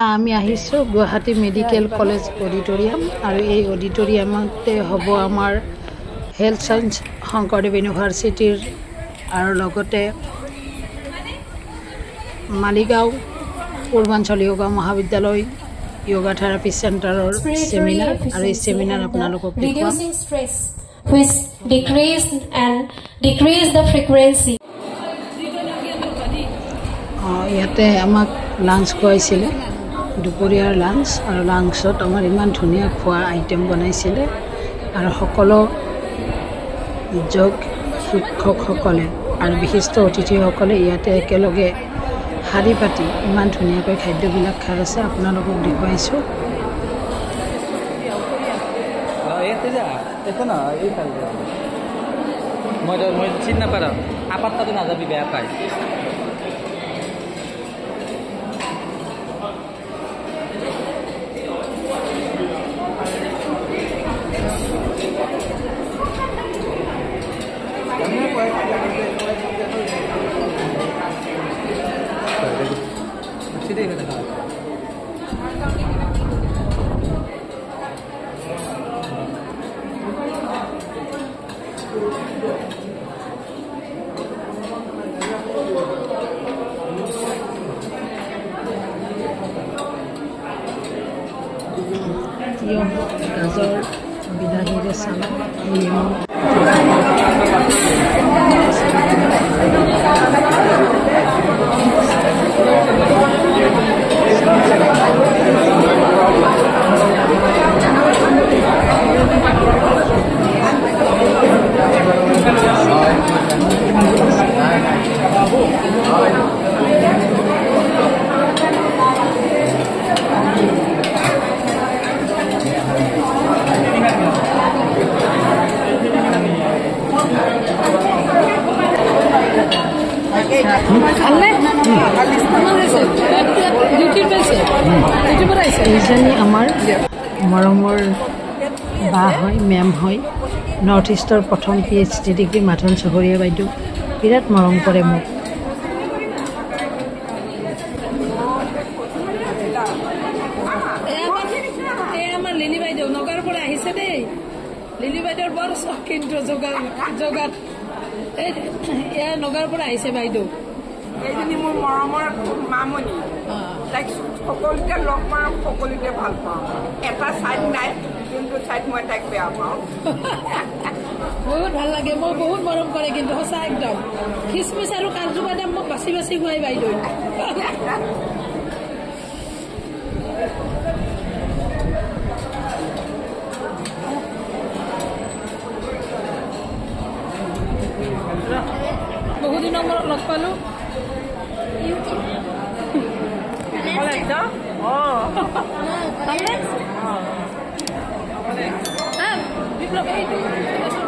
আমি আহিছো Guwahati medical college auditorium আৰু এই অডিটৰিয়ামতে হ'ব আমাৰ হেল্থ সায়েন্স শংকৰদেৱ ইউনিভাৰ্চিটিৰ আৰু লগতে মালিগাঁও পূৰ্বাঞ্চল যোগা মহাবিদ্যালয় yoga therapy center seminar and this seminar apnalokok reducing stress which decrease the frequency yate amak lunch khoaisile duporiar lunch aru lunchot amar iman dhuniya khwa item banaisile aru hokolo jog shiক্ষক hokole aru bihishto otithি hokole yate ekeloge হাৰি পাতি ইমান ধুনীয়াকৈ খাদ্যবিলাক খাই আছে আপোনালোকক দেখুৱাইছো মই চিন নাপাৰা আপাততো নাযাবি বেয়া পায় গাজৰ বিলাহীৰে চালাড নেমু এইজনী আমাৰ মৰমৰ বা হয় মেম হয় নৰ্থ ইষ্টৰ প্ৰথম PhD ডিগ্ৰী মাধন চহৰীয়া বাইদেউ বিৰাট মৰম কৰে মোক আমাৰ লিলি বাইদেউ নগৰৰ পৰা আহিছে দেই লিলি বাইদেউৰ বৰ চখ কিন্তু যোগাত এয়া নগৰৰ পৰা আহিছে বাইদেউ এইজনী মোৰ মৰমৰ মামনি তাইক সকলোকে লগ পাওঁ সকলোকে ভাল পাওঁ এটা চাইড নাই যোনটো চাইড মই তাইক বেয়া পাওঁ বহুত ভাল লাগে মই বহুত মৰম কৰে কিন্তু সঁচা একদম খিচমিচ আৰু কাজু বাদাম মোক বাচি বাচি খুৱাই বাইদেউ বহুদিনৰ মূৰত লগ পালো বিপ্লৱ